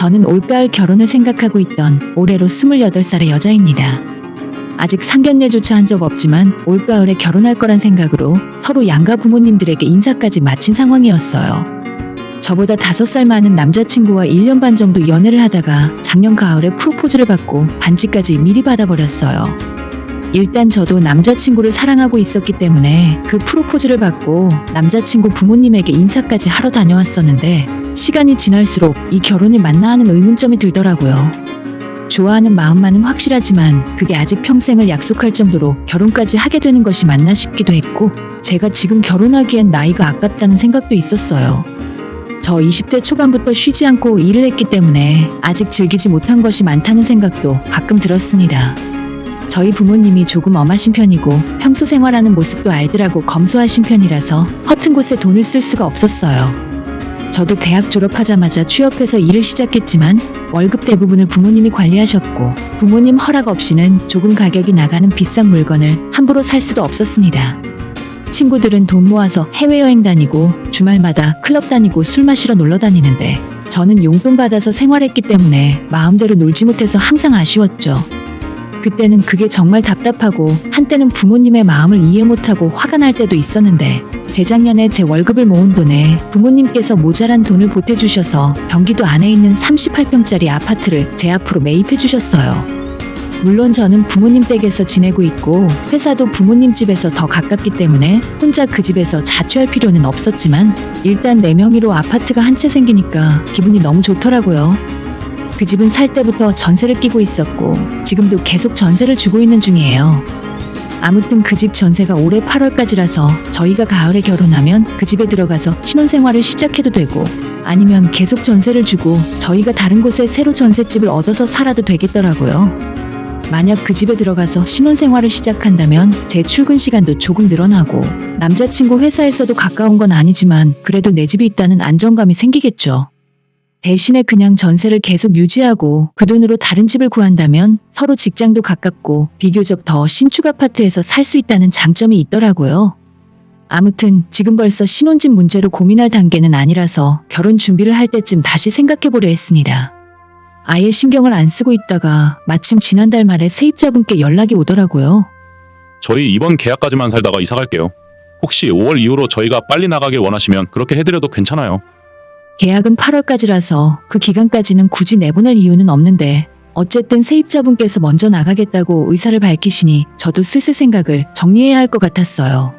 저는 올가을 결혼을 생각하고 있던 올해로 28살의 여자입니다. 아직 상견례조차 한 적 없지만 올가을에 결혼할 거란 생각으로 서로 양가 부모님들에게 인사까지 마친 상황이었어요. 저보다 5살 많은 남자친구와 1년 반 정도 연애를 하다가 작년 가을에 프로포즈를 받고 반지까지 미리 받아버렸어요. 일단 저도 남자친구를 사랑하고 있었기 때문에 그 프로포즈를 받고 남자친구 부모님에게 인사까지 하러 다녀왔었는데 시간이 지날수록 이 결혼이 맞나 하는 의문점이 들더라고요. 좋아하는 마음만은 확실하지만 그게 아직 평생을 약속할 정도로 결혼까지 하게 되는 것이 맞나 싶기도 했고 제가 지금 결혼하기엔 나이가 아깝다는 생각도 있었어요. 저 20대 초반부터 쉬지 않고 일을 했기 때문에 아직 즐기지 못한 것이 많다는 생각도 가끔 들었습니다. 저희 부모님이 조금 엄하신 편이고 평소 생활하는 모습도 알뜰하고 검소하신 편이라서 허튼 곳에 돈을 쓸 수가 없었어요. 저도 대학 졸업하자마자 취업해서 일을 시작했지만 월급 대부분을 부모님이 관리하셨고 부모님 허락 없이는 조금 가격이 나가는 비싼 물건을 함부로 살 수도 없었습니다. 친구들은 돈 모아서 해외여행 다니고 주말마다 클럽 다니고 술 마시러 놀러 다니는데 저는 용돈 받아서 생활했기 때문에 마음대로 놀지 못해서 항상 아쉬웠죠. 그때는 그게 정말 답답하고 한때는 부모님의 마음을 이해 못하고 화가 날 때도 있었는데 재작년에 제 월급을 모은 돈에 부모님께서 모자란 돈을 보태주셔서 경기도 안에 있는 38평짜리 아파트를 제 앞으로 매입해 주셨어요. 물론 저는 부모님 댁에서 지내고 있고 회사도 부모님 집에서 더 가깝기 때문에 혼자 그 집에서 자취할 필요는 없었지만 일단 내 명의로 아파트가 한 채 생기니까 기분이 너무 좋더라고요. 그 집은 살 때부터 전세를 끼고 있었고 지금도 계속 전세를 주고 있는 중이에요. 아무튼 그 집 전세가 올해 8월까지라서 저희가 가을에 결혼하면 그 집에 들어가서 신혼생활을 시작해도 되고 아니면 계속 전세를 주고 저희가 다른 곳에 새로 전셋집을 얻어서 살아도 되겠더라고요. 만약 그 집에 들어가서 신혼생활을 시작한다면 제 출근 시간도 조금 늘어나고 남자친구 회사에서도 가까운 건 아니지만 그래도 내 집이 있다는 안정감이 생기겠죠. 대신에 그냥 전세를 계속 유지하고 그 돈으로 다른 집을 구한다면 서로 직장도 가깝고 비교적 더 신축 아파트에서 살 수 있다는 장점이 있더라고요. 아무튼 지금 벌써 신혼집 문제로 고민할 단계는 아니라서 결혼 준비를 할 때쯤 다시 생각해보려 했습니다. 아예 신경을 안 쓰고 있다가 마침 지난달 말에 세입자분께 연락이 오더라고요. 저희 이번 계약까지만 살다가 이사 갈게요. 혹시 5월 이후로 저희가 빨리 나가길 원하시면 그렇게 해드려도 괜찮아요. 계약은 8월까지라서 그 기간까지는 굳이 내보낼 이유는 없는데 어쨌든 세입자분께서 먼저 나가겠다고 의사를 밝히시니 저도 슬슬 생각을 정리해야 할 것 같았어요.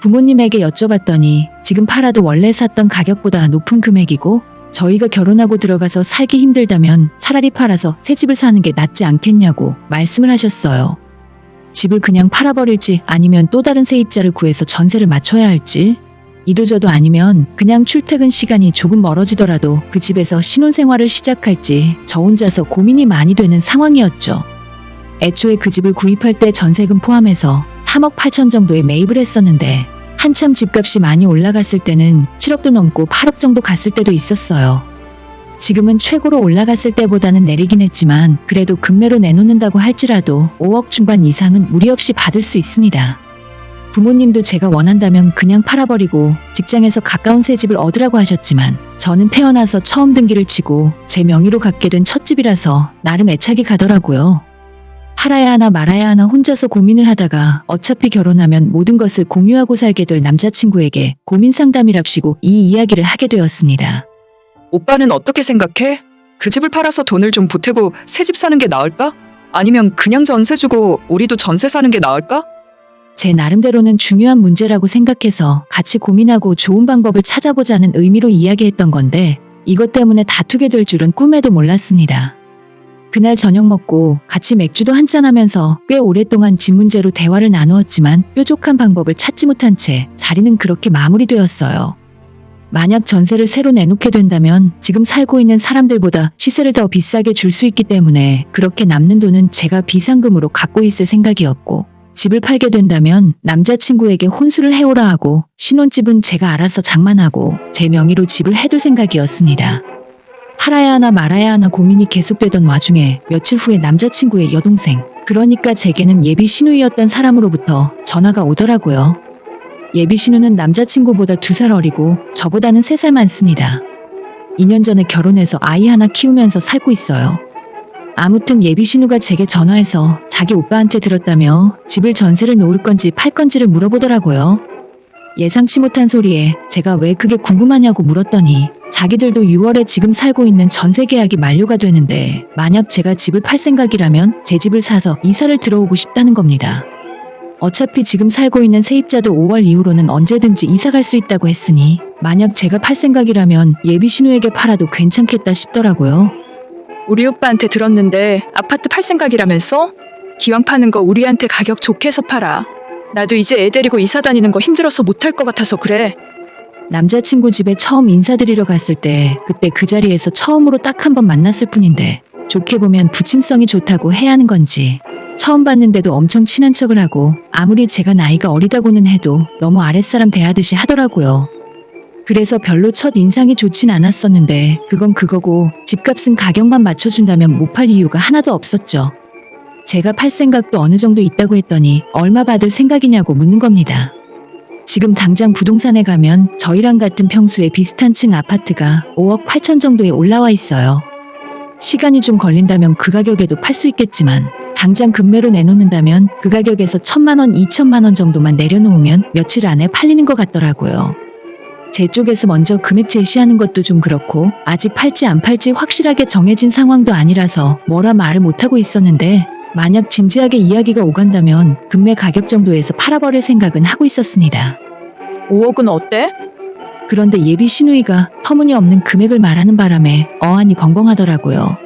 부모님에게 여쭤봤더니 지금 팔아도 원래 샀던 가격보다 높은 금액이고 저희가 결혼하고 들어가서 살기 힘들다면 차라리 팔아서 새 집을 사는 게 낫지 않겠냐고 말씀을 하셨어요. 집을 그냥 팔아버릴지 아니면 또 다른 세입자를 구해서 전세를 맞춰야 할지 이도저도 아니면 그냥 출퇴근 시간이 조금 멀어지더라도 그 집에서 신혼생활을 시작할지 저 혼자서 고민이 많이 되는 상황이었죠. 애초에 그 집을 구입할 때 전세금 포함해서 3억 8천 정도에 매입을 했었는데 한참 집값이 많이 올라갔을 때는 7억도 넘고 8억 정도 갔을 때도 있었어요. 지금은 최고로 올라갔을 때보다는 내리긴 했지만 그래도 금매로 내놓는다고 할지라도 5억 중반 이상은 무리 없이 받을 수 있습니다. 부모님도 제가 원한다면 그냥 팔아버리고 직장에서 가까운 새 집을 얻으라고 하셨지만 저는 태어나서 처음 등기를 치고 제 명의로 갖게 된 첫 집이라서 나름 애착이 가더라고요. 팔아야 하나 말아야 하나 혼자서 고민을 하다가 어차피 결혼하면 모든 것을 공유하고 살게 될 남자친구에게 고민 상담이랍시고 이 이야기를 하게 되었습니다. 오빠는 어떻게 생각해? 그 집을 팔아서 돈을 좀 보태고 새 집 사는 게 나을까? 아니면 그냥 전세 주고 우리도 전세 사는 게 나을까? 제 나름대로는 중요한 문제라고 생각해서 같이 고민하고 좋은 방법을 찾아보자는 의미로 이야기했던 건데 이것 때문에 다투게 될 줄은 꿈에도 몰랐습니다. 그날 저녁 먹고 같이 맥주도 한잔하면서 꽤 오랫동안 집 문제로 대화를 나누었지만 뾰족한 방법을 찾지 못한 채 자리는 그렇게 마무리되었어요. 만약 전세를 새로 내놓게 된다면 지금 살고 있는 사람들보다 시세를 더 비싸게 줄 수 있기 때문에 그렇게 남는 돈은 제가 비상금으로 갖고 있을 생각이었고 집을 팔게 된다면 남자친구에게 혼수를 해오라 하고 신혼집은 제가 알아서 장만하고 제 명의로 집을 해둘 생각이었습니다. 팔아야 하나 말아야 하나 고민이 계속되던 와중에 며칠 후에 남자친구의 여동생, 그러니까 제게는 예비 신우이었던 사람으로부터 전화가 오더라고요. 예비 신우는 남자친구보다 2살 어리고 저보다는 3살 많습니다. 2년 전에 결혼해서 아이 하나 키우면서 살고 있어요. 아무튼 예비 신우가 제게 전화해서 자기 오빠한테 들었다며 집을 전세를 놓을 건지 팔 건지를 물어보더라고요. 예상치 못한 소리에 제가 왜 그게 궁금하냐고 물었더니 자기들도 6월에 지금 살고 있는 전세 계약이 만료가 되는데 만약 제가 집을 팔 생각이라면 제 집을 사서 이사를 들어오고 싶다는 겁니다. 어차피 지금 살고 있는 세입자도 5월 이후로는 언제든지 이사 갈 수 있다고 했으니 만약 제가 팔 생각이라면 예비 신우에게 팔아도 괜찮겠다 싶더라고요. 우리 오빠한테 들었는데 아파트 팔 생각이라면서? 기왕 파는 거 우리한테 가격 좋게 해서 팔아. 나도 이제 애 데리고 이사 다니는 거 힘들어서 못할 것 같아서 그래. 남자친구 집에 처음 인사드리러 갔을 때 그때 그 자리에서 처음으로 딱 한 번 만났을 뿐인데 좋게 보면 부침성이 좋다고 해야 하는 건지 처음 봤는데도 엄청 친한 척을 하고 아무리 제가 나이가 어리다고는 해도 너무 아랫사람 대하듯이 하더라고요. 그래서 별로 첫 인상이 좋진 않았었는데 그건 그거고 집값은 가격만 맞춰준다면 못 팔 이유가 하나도 없었죠. 제가 팔 생각도 어느 정도 있다고 했더니 얼마 받을 생각이냐고 묻는 겁니다. 지금 당장 부동산에 가면 저희랑 같은 평수의 비슷한 층 아파트가 5억 8천 정도에 올라와 있어요. 시간이 좀 걸린다면 그 가격에도 팔 수 있겠지만 당장 급매로 내놓는다면 그 가격에서 1,000만 원, 2천만 원 정도만 내려놓으면 며칠 안에 팔리는 것 같더라고요. 제 쪽에서 먼저 금액 제시하는 것도 좀 그렇고 아직 팔지 안 팔지 확실하게 정해진 상황도 아니라서 뭐라 말을 못하고 있었는데 만약 진지하게 이야기가 오간다면 금매 가격 정도에서 팔아버릴 생각은 하고 있었습니다. 5억은 어때? 그런데 예비 신우이가 터무니없는 금액을 말하는 바람에 어안이 벙벙하더라고요.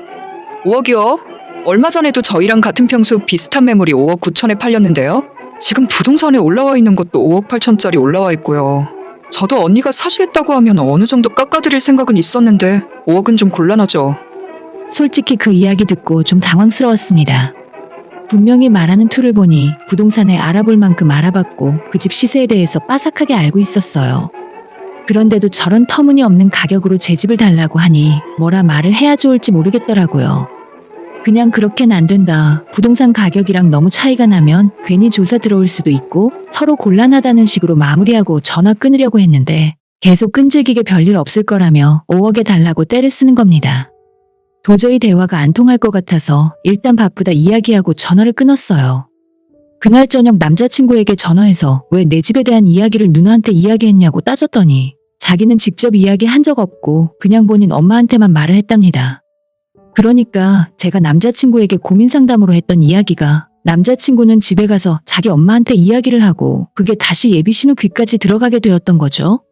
5억이요? 얼마 전에도 저희랑 같은 평수 비슷한 매물이 5억 9천에 팔렸는데요. 지금 부동산에 올라와 있는 것도 5억 8천짜리 올라와 있고요. 저도 언니가 사시겠다고 하면 어느 정도 깎아드릴 생각은 있었는데 5억은 좀 곤란하죠. 솔직히 그 이야기 듣고 좀 당황스러웠습니다. 분명히 말하는 투를 보니 부동산에 알아볼 만큼 알아봤고 그 집 시세에 대해서 빠삭하게 알고 있었어요. 그런데도 저런 터무니없는 가격으로 제 집을 달라고 하니 뭐라 말을 해야 좋을지 모르겠더라고요. 그냥 그렇게는 안 된다. 부동산 가격이랑 너무 차이가 나면 괜히 조사 들어올 수도 있고 서로 곤란하다는 식으로 마무리하고 전화 끊으려고 했는데 계속 끈질기게 별일 없을 거라며 5억에 달라고 떼를 쓰는 겁니다. 도저히 대화가 안 통할 것 같아서 일단 바쁘다 이야기하고 전화를 끊었어요. 그날 저녁 남자친구에게 전화해서 왜 내 집에 대한 이야기를 누나한테 이야기했냐고 따졌더니 자기는 직접 이야기한 적 없고 그냥 본인 엄마한테만 말을 했답니다. 그러니까 제가 남자친구에게 고민 상담으로 했던 이야기가 남자친구는 집에 가서 자기 엄마한테 이야기를 하고 그게 다시 예비 신우 귀까지 들어가게 되었던 거죠.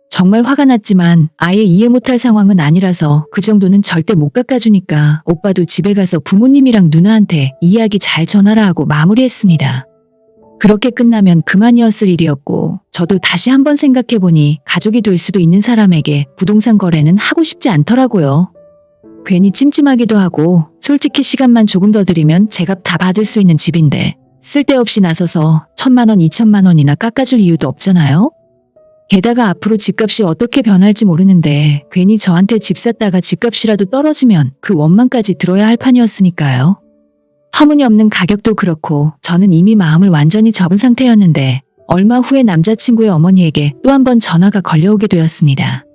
정말 화가 났지만 아예 이해 못할 상황은 아니라서 그 정도는 절대 못 깎아주니까 오빠도 집에 가서 부모님이랑 누나한테 이야기 잘 전하라 하고 마무리했습니다. 그렇게 끝나면 그만이었을 일이었고 저도 다시 한번 생각해보니 가족이 될 수도 있는 사람에게 부동산 거래는 하고 싶지 않더라고요. 괜히 찜찜하기도 하고 솔직히 시간만 조금 더 들이면 제값 다 받을 수 있는 집인데 쓸데없이 나서서 1,000만 원, 2천만 원이나 깎아줄 이유도 없잖아요? 게다가 앞으로 집값이 어떻게 변할지 모르는데 괜히 저한테 집 샀다가 집값이라도 떨어지면 그 원망까지 들어야 할 판이었으니까요. 터무니없는 가격도 그렇고 저는 이미 마음을 완전히 접은 상태였는데 얼마 후에 남자친구의 어머니에게 또 한 번 전화가 걸려오게 되었습니다.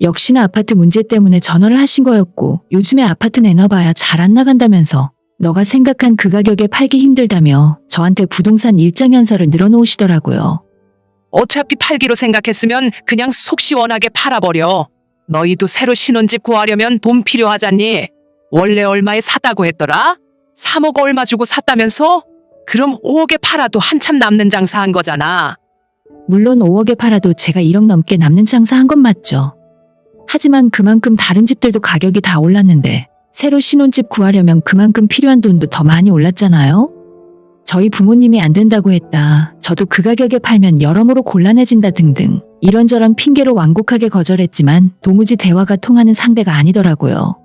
역시나 아파트 문제 때문에 전화를 하신 거였고 요즘에 아파트 내놔봐야 잘 안 나간다면서 너가 생각한 그 가격에 팔기 힘들다며 저한테 부동산 일장연설을 늘어놓으시더라고요. 어차피 팔기로 생각했으면 그냥 속 시원하게 팔아버려. 너희도 새로 신혼집 구하려면 돈 필요하잖니. 원래 얼마에 샀다고 했더라? 3억 얼마 주고 샀다면서? 그럼 5억에 팔아도 한참 남는 장사한 거잖아. 물론 5억에 팔아도 제가 1억 넘게 남는 장사한 건 맞죠. 하지만 그만큼 다른 집들도 가격이 다 올랐는데 새로 신혼집 구하려면 그만큼 필요한 돈도 더 많이 올랐잖아요? 저희 부모님이 안 된다고 했다. 저도 그 가격에 팔면 여러모로 곤란해진다 등등 이런저런 핑계로 완곡하게 거절했지만 도무지 대화가 통하는 상대가 아니더라고요.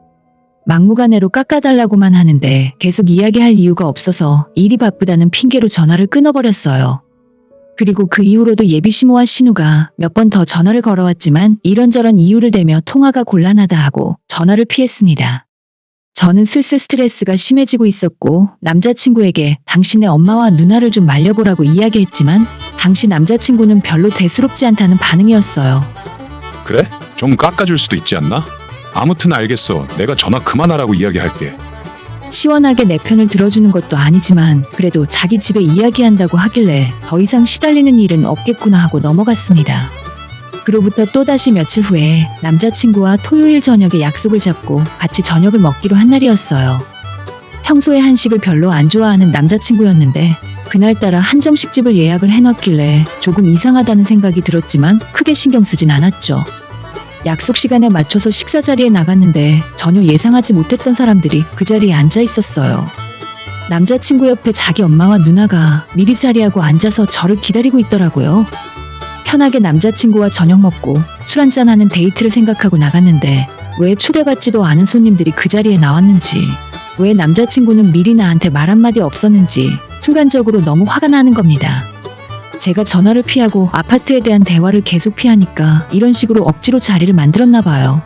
막무가내로 깎아달라고만 하는데 계속 이야기할 이유가 없어서 일이 바쁘다는 핑계로 전화를 끊어버렸어요. 그리고 그 이후로도 예비 시모와 신우가 몇 번 더 전화를 걸어왔지만 이런저런 이유를 대며 통화가 곤란하다 하고 전화를 피했습니다. 저는 슬슬 스트레스가 심해지고 있었고 남자친구에게 당신의 엄마와 누나를 좀 말려보라고 이야기했지만 당시 남자친구는 별로 대수롭지 않다는 반응이었어요. 그래? 좀 깎아줄 수도 있지 않나? 아무튼 알겠어. 내가 전화 그만하라고 이야기할게. 시원하게 내 편을 들어주는 것도 아니지만 그래도 자기 집에 이야기한다고 하길래 더 이상 시달리는 일은 없겠구나 하고 넘어갔습니다. 그로부터 또다시 며칠 후에 남자친구와 토요일 저녁에 약속을 잡고 같이 저녁을 먹기로 한 날이었어요. 평소에 한식을 별로 안 좋아하는 남자친구였는데 그날따라 한정식집을 예약을 해놨길래 조금 이상하다는 생각이 들었지만 크게 신경 쓰진 않았죠. 약속 시간에 맞춰서 식사 자리에 나갔는데 전혀 예상하지 못했던 사람들이 그 자리에 앉아 있었어요. 남자친구 옆에 자기 엄마와 누나가 미리 자리하고 앉아서 저를 기다리고 있더라고요. 편하게 남자친구와 저녁 먹고 술 한잔하는 데이트를 생각하고 나갔는데 왜 초대받지도 않은 손님들이 그 자리에 나왔는지, 왜 남자친구는 미리 나한테 말 한마디 없었는지 순간적으로 너무 화가 나는 겁니다. 제가 전화를 피하고 아파트에 대한 대화를 계속 피하니까 이런 식으로 억지로 자리를 만들었나 봐요.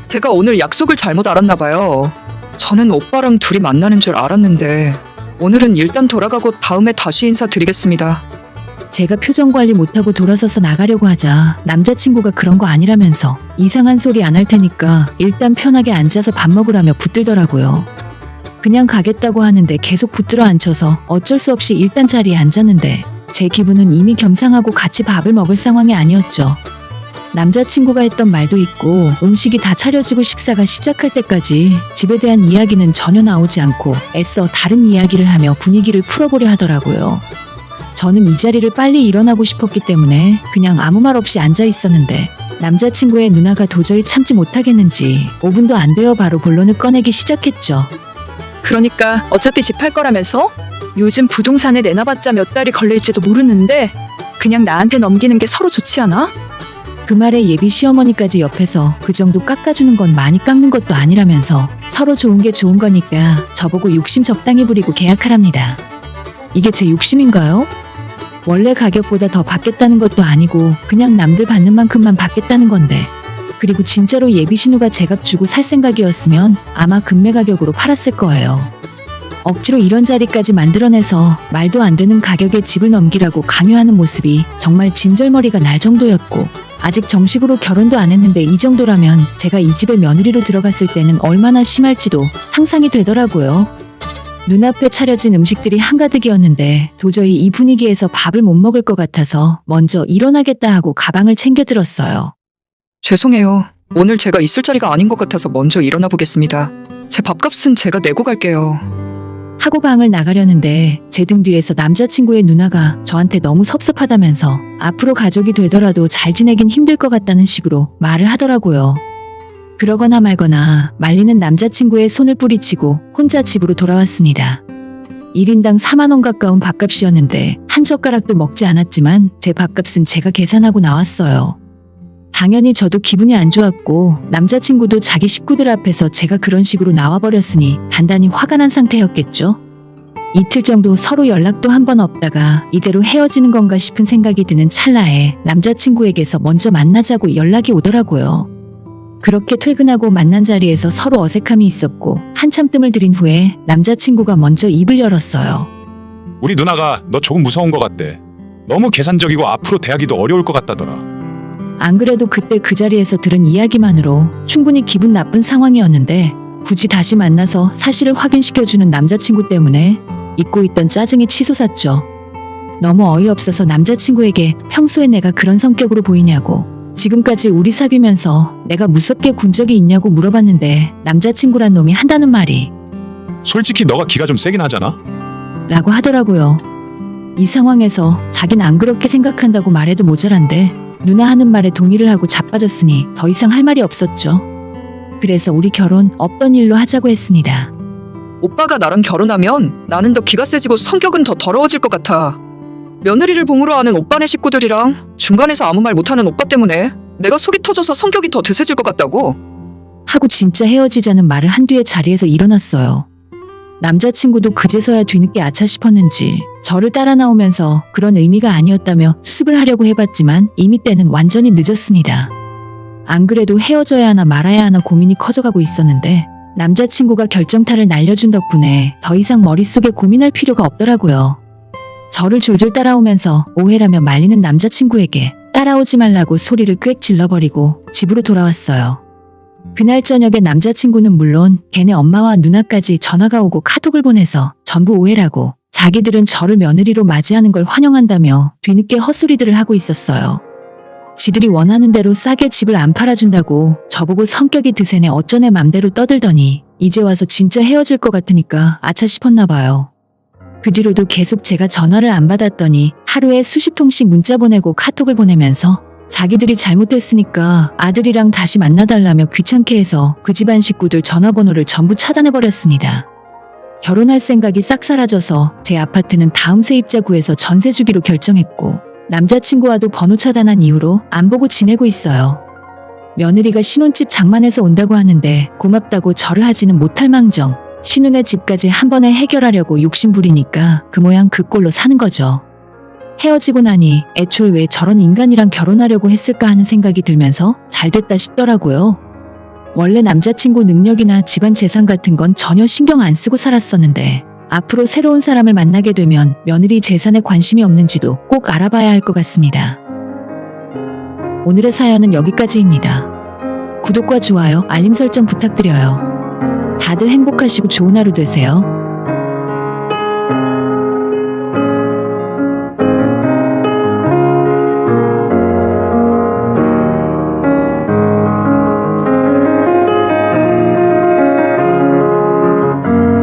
제가 오늘 약속을 잘못 알았나 봐요. 저는 오빠랑 둘이 만나는 줄 알았는데 오늘은 일단 돌아가고 다음에 다시 인사드리겠습니다. 제가 표정 관리 못하고 돌아서서 나가려고 하자 남자친구가 그런 거 아니라면서 이상한 소리 안 할 테니까 일단 편하게 앉아서 밥 먹으라며 붙들더라고요. 그냥 가겠다고 하는데 계속 붙들어 앉혀서 어쩔 수 없이 일단 자리에 앉았는데 제 기분은 이미 겸상하고 같이 밥을 먹을 상황이 아니었죠. 남자친구가 했던 말도 있고 음식이 다 차려지고 식사가 시작할 때까지 집에 대한 이야기는 전혀 나오지 않고 애써 다른 이야기를 하며 분위기를 풀어보려 하더라고요. 저는 이 자리를 빨리 일어나고 싶었기 때문에 그냥 아무 말 없이 앉아 있었는데 남자친구의 누나가 도저히 참지 못하겠는지 5분도 안 되어 바로 본론을 꺼내기 시작했죠. 그러니까 어차피 집 팔 거라면서? 요즘 부동산에 내놔봤자 몇 달이 걸릴지도 모르는데 그냥 나한테 넘기는 게 서로 좋지 않아? 그 말에 예비 시어머니까지 옆에서 그 정도 깎아주는 건 많이 깎는 것도 아니라면서 서로 좋은 게 좋은 거니까 저보고 욕심 적당히 부리고 계약하랍니다. 이게 제 욕심인가요? 원래 가격보다 더 받겠다는 것도 아니고 그냥 남들 받는 만큼만 받겠다는 건데, 그리고 진짜로 예비 신우가 제값 주고 살 생각이었으면 아마 금매 가격으로 팔았을 거예요. 억지로 이런 자리까지 만들어내서 말도 안 되는 가격에 집을 넘기라고 강요하는 모습이 정말 진절머리가 날 정도였고, 아직 정식으로 결혼도 안 했는데 이 정도라면 제가 이 집에 며느리로 들어갔을 때는 얼마나 심할지도 상상이 되더라고요. 눈앞에 차려진 음식들이 한가득이었는데 도저히 이 분위기에서 밥을 못 먹을 것 같아서 먼저 일어나겠다 하고 가방을 챙겨 들었어요. 죄송해요. 오늘 제가 있을 자리가 아닌 것 같아서 먼저 일어나 보겠습니다. 제 밥값은 제가 내고 갈게요. 하고 방을 나가려는데 제 등 뒤에서 남자친구의 누나가 저한테 너무 섭섭하다면서 앞으로 가족이 되더라도 잘 지내긴 힘들 것 같다는 식으로 말을 하더라고요. 그러거나 말거나 말리는 남자친구의 손을 뿌리치고 혼자 집으로 돌아왔습니다. 1인당 4만 원 가까운 밥값이었는데 한 젓가락도 먹지 않았지만 제 밥값은 제가 계산하고 나왔어요. 당연히 저도 기분이 안 좋았고 남자친구도 자기 식구들 앞에서 제가 그런 식으로 나와버렸으니 단단히 화가 난 상태였겠죠. 이틀 정도 서로 연락도 한 번 없다가 이대로 헤어지는 건가 싶은 생각이 드는 찰나에 남자친구에게서 먼저 만나자고 연락이 오더라고요. 그렇게 퇴근하고 만난 자리에서 서로 어색함이 있었고 한참 뜸을 들인 후에 남자친구가 먼저 입을 열었어요. 우리 누나가 너 조금 무서운 것 같대. 너무 계산적이고 앞으로 대하기도 어려울 것 같다더라. 안 그래도 그때 그 자리에서 들은 이야기만으로 충분히 기분 나쁜 상황이었는데 굳이 다시 만나서 사실을 확인시켜주는 남자친구 때문에 잊고 있던 짜증이 치솟았죠. 너무 어이없어서 남자친구에게 평소에 내가 그런 성격으로 보이냐고, 지금까지 우리 사귀면서 내가 무섭게 군 적이 있냐고 물어봤는데 남자친구란 놈이 한다는 말이 솔직히 너가 기가 좀 세긴 하잖아. 라고 하더라고요. 이 상황에서 자긴 안 그렇게 생각한다고 말해도 모자란데 누나 하는 말에 동의를 하고 자빠졌으니 더 이상 할 말이 없었죠. 그래서 우리 결혼 없던 일로 하자고 했습니다. 오빠가 나랑 결혼하면 나는 더 기가 세지고 성격은 더 더러워질 것 같아. 며느리를 봉으로 하는 오빠네 식구들이랑 중간에서 아무 말 못하는 오빠 때문에 내가 속이 터져서 성격이 더 드세질 것 같다고. 하고 진짜 헤어지자는 말을 한 뒤에 자리에서 일어났어요. 남자친구도 그제서야 뒤늦게 아차 싶었는지 저를 따라 나오면서 그런 의미가 아니었다며 수습을 하려고 해봤지만 이미 때는 완전히 늦었습니다. 안 그래도 헤어져야 하나 말아야 하나 고민이 커져가고 있었는데 남자친구가 결정타를 날려준 덕분에 더 이상 머릿속에 고민할 필요가 없더라고요. 저를 졸졸 따라오면서 오해라며 말리는 남자친구에게 따라오지 말라고 소리를 꽥 질러버리고 집으로 돌아왔어요. 그날 저녁에 남자친구는 물론 걔네 엄마와 누나까지 전화가 오고 카톡을 보내서 전부 오해라고 자기들은 저를 며느리로 맞이하는 걸 환영한다며 뒤늦게 헛소리들을 하고 있었어요. 지들이 원하는 대로 싸게 집을 안 팔아준다고 저보고 성격이 드세네 어쩌네 맘대로 떠들더니 이제 와서 진짜 헤어질 것 같으니까 아차 싶었나 봐요. 그 뒤로도 계속 제가 전화를 안 받았더니 하루에 수십 통씩 문자 보내고 카톡을 보내면서 자기들이 잘못했으니까 아들이랑 다시 만나달라며 귀찮게 해서 그 집안 식구들 전화번호를 전부 차단해버렸습니다. 결혼할 생각이 싹 사라져서 제 아파트는 다음 세입자 구해서 전세 주기로 결정했고 남자친구와도 번호 차단한 이후로 안 보고 지내고 있어요. 며느리가 신혼집 장만해서 온다고 하는데 고맙다고 절을 하지는 못할 망정 신혼의 집까지 한 번에 해결하려고 욕심 부리니까 그 모양 그 꼴로 사는 거죠. 헤어지고 나니 애초에 왜 저런 인간이랑 결혼하려고 했을까 하는 생각이 들면서 잘됐다 싶더라고요. 원래 남자친구 능력이나 집안 재산 같은 건 전혀 신경 안 쓰고 살았었는데 앞으로 새로운 사람을 만나게 되면 며느리 재산에 관심이 없는지도 꼭 알아봐야 할 것 같습니다. 오늘의 사연은 여기까지입니다. 구독과 좋아요, 알림 설정 부탁드려요. 다들 행복하시고 좋은 하루 되세요.